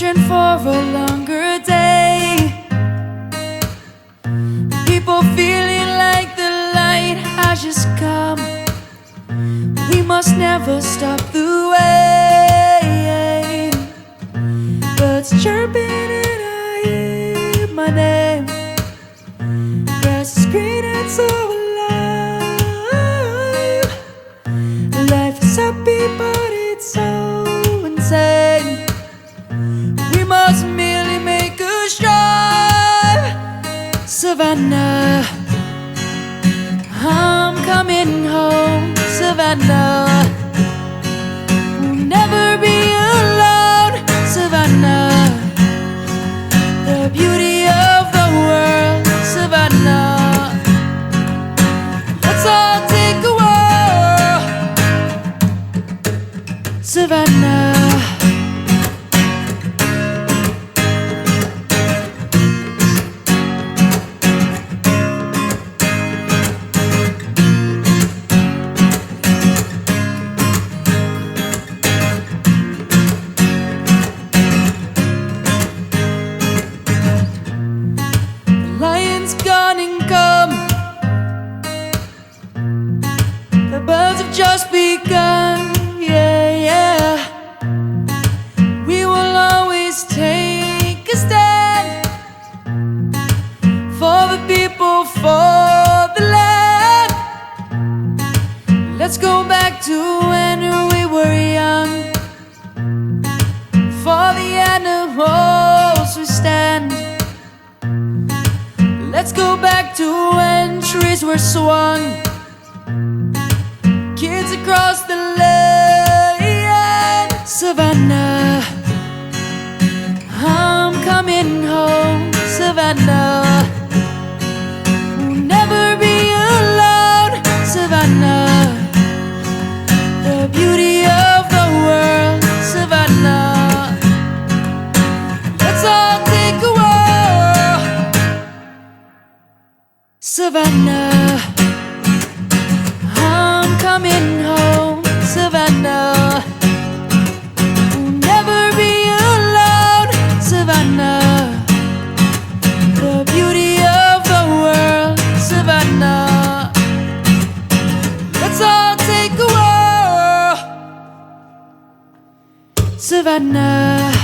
searching for a longer day. People feeling like the light has just come. We must never stop the way. Birds chirping and I hear my name. Grass is green and so alive. Life is happy but it's so insane. We must merely make a strive. Savannah, I'm coming home. Savannah, we'll never be alone. Savannah, the beauty of the world. Savannah, let's all take a whirl. Savannah, gone and come. The birds have just begun. Yeah, yeah. We will always take a stand for the people, for the land. Let's go back to when we were young. For the animals we stand. Let's go back to when trees were swung. Kids across the land. Savannah, I'm coming home. Savannah, we'll never be alone. Savannah, the beauty of the world. Savannah, let's all take a whirl. Savannah, I'm coming home. Savannah, we'll never be alone. Savannah, the beauty of the world. Savannah, let's all take a whirl. Savannah.